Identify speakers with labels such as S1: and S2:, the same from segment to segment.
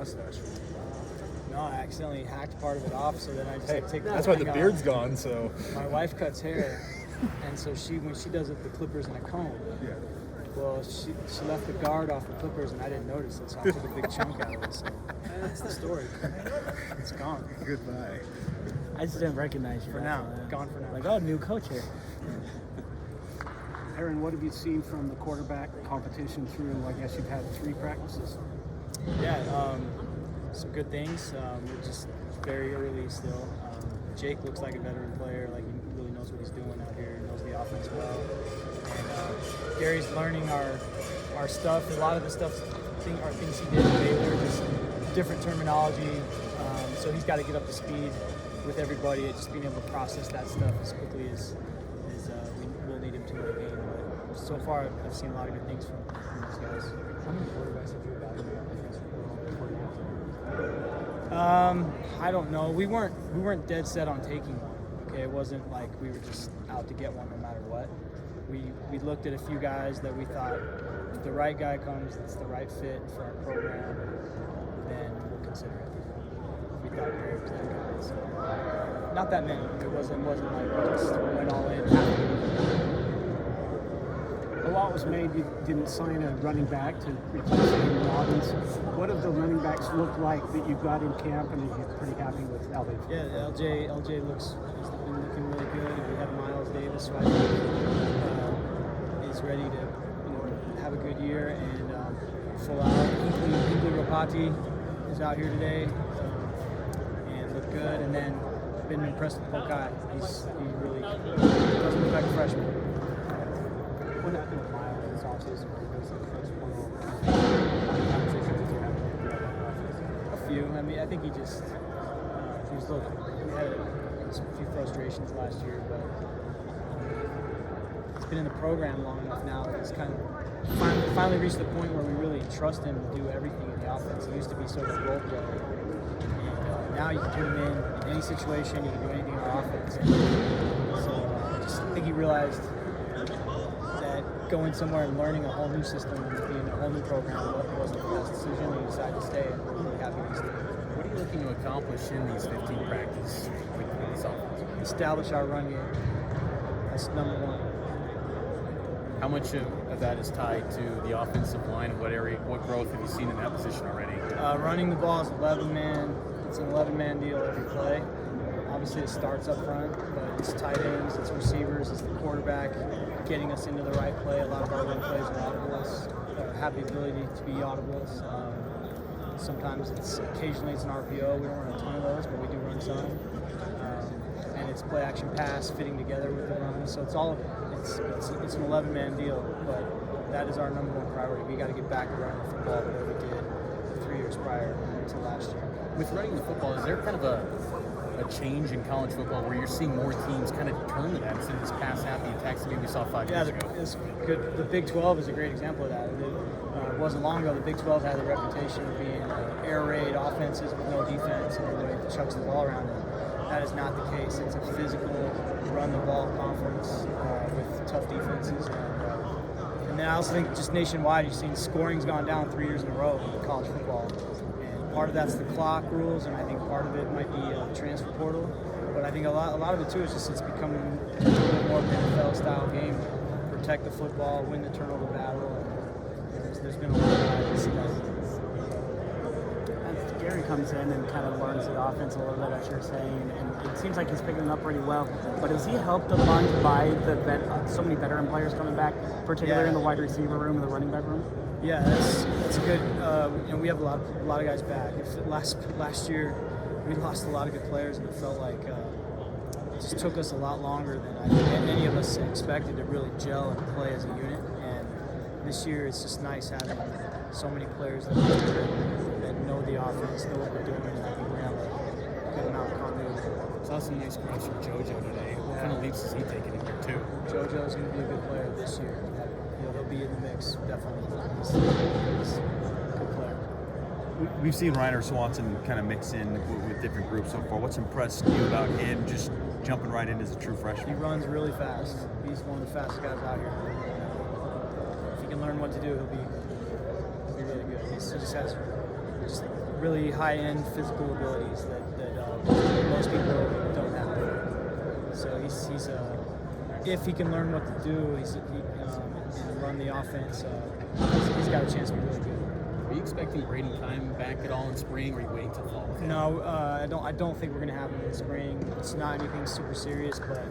S1: mustache.
S2: No, I accidentally hacked part of it off, so then I just take the
S1: that's why the
S2: thing
S1: beard's
S2: off.
S1: gone. So
S2: My wife cuts hair, and so when she does it, the clippers in a comb.
S1: yeah.
S2: Well, she left the guard off the clippers, and I didn't notice it, so I took a big chunk out of it. So that's the story. It's gone.
S1: Goodbye.
S3: I just didn't recognize you.
S2: For now. Gone for now.
S3: Like, oh, new coach here.
S4: Aaron, what have you seen from the quarterback competition through, I guess you've had 3 practices?
S2: Yeah, some good things. We're just very early still. Jake looks like a veteran player, like he really knows what he's doing out here, knows the offense well. And Gary's learning our stuff. A lot of the stuff are things he did in Baylor, just different terminology. So he's got to get up to speed with everybody, just being able to process that stuff as quickly as we'll need him to in the game. But so far, I've seen a lot of good things from these guys.
S5: How many quarterbacks have you evaluated before you got
S2: I don't know. We weren't dead set on taking one. Okay, it wasn't like we were just out to get one no matter what. We looked at a few guys that we thought if the right guy comes, that's the right fit for our program, then we'll consider it. We thought Gary was that guy. So not that many. It wasn't like we just went all in.
S4: A lot was made. You didn't sign a running back to replace Aaron Roderick. What have the running backs looked like that you got in camp, and you're pretty happy with how they've?
S2: Yeah, LJ has been looking really good. We have Miles Davis right is ready to have a good year and full out. Hinkley Ropati is out here today and looked good. And then been impressed with Pokai. He really doesn't look like a freshman.
S5: What happened with Miles in this offseason?
S2: A few. I mean, I think he just he was a little. We had a few frustrations last year, but he's been in the program long enough now that he's kind of finally reached the point where we really trust him to do everything in the offense. He used to be sort of a role player, and now you can put him in any situation. You can do anything in our offense. So I just think he realized that going somewhere and learning a whole new system and being a whole new program wasn't the best decision. He decided to stay, and we're really happy he stayed.
S6: What are you looking to accomplish in these 15 practices with this offense?
S2: Establish our run game. That's number one.
S6: How much of that is tied to the offensive line? What growth have you seen in that position already?
S2: Running the ball is 11-man. It's an 11-man deal every play. Obviously, it starts up front, but it's tight ends, it's receivers, it's the quarterback getting us into the right play. A lot of our run plays are audibles, have the ability to be audibles. Sometimes occasionally it's an RPO. We don't run a ton of those, but we do run some. And it's play action pass fitting together with the run. So it's all of it. It's an 11-man deal, but that is our number one priority. We got to get back to running the football that we did 3 years prior to last year.
S6: With running the football, is there kind of a change in college football where you're seeing more teams kind of turn to that instead of this pass happy attacks that we saw 5 years ago?
S2: It's good. The Big 12 is a great example of that. It wasn't long ago the Big 12 had the reputation of being air raid offenses with no defense and everybody chucks the ball around it. That is not the case. It's a physical, run-the-ball conference with tough defenses. And then I also think just nationwide, you've seen scoring's gone down 3 years in a row in college football. And part of that's the clock rules, and I think part of it might be the transfer portal. But I think a lot of it, too, is just it's becoming a little bit more of an NFL-style game. Protect the football, win the turnover battle. And there's been a lot of guys that
S3: Gary comes in and kind of learns the offense a little bit, as you're saying, and it seems like he's picking it up pretty well. But has he helped a bunch by so many veteran players coming back, particularly in the wide receiver room and the running back room?
S2: Yeah, that's good. We have a lot of guys back. Last year, we lost a lot of good players, and it felt like it just took us a lot longer than I think any of us expected to really gel and play as a unit. And this year, it's just nice having so many players that know the offense, know what we're doing, and I think we're going to have a good amount of continuity.
S6: Saw some nice growth from JoJo today. What kind of leaps is he taking in here, too?
S2: JoJo's going to be a good player this year. He'll be in the mix, definitely. He's a good player.
S7: We've seen Reiner Swanson kind of mix in with different groups so far. What's impressed you about him just jumping right in as a true freshman?
S2: He runs really fast. He's one of the fastest guys out here. If he can learn what to do, he'll be really good. He just has just really high-end physical abilities that most people don't have. So he's if he can learn what to do, and run the offense, he's got a chance to be really good.
S6: Are you expecting Braden Time back at all in spring, or are you waiting till fall?
S2: No, I don't think we're gonna have him in spring. It's not anything super serious, but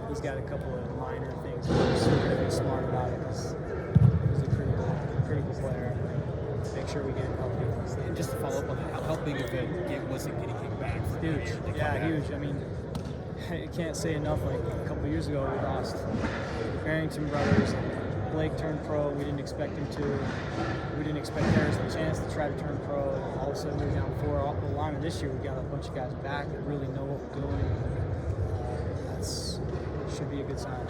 S2: he's got a couple of minor things. We're just gonna be smart about it because he's a critical player. Make sure we get him healthy.
S6: And just to follow up on that, how big of a game was it getting him back?
S2: Huge. Yeah, huge. I mean, I can't say enough. Like a couple years ago, we lost the Barrington brothers. And Blake turned pro. We didn't expect him to. We didn't expect Harris the chance to try to turn pro. And all of a sudden, we're down 4 off the line. And this year, we got a bunch of guys back that really know what we're doing. That should be a good sign.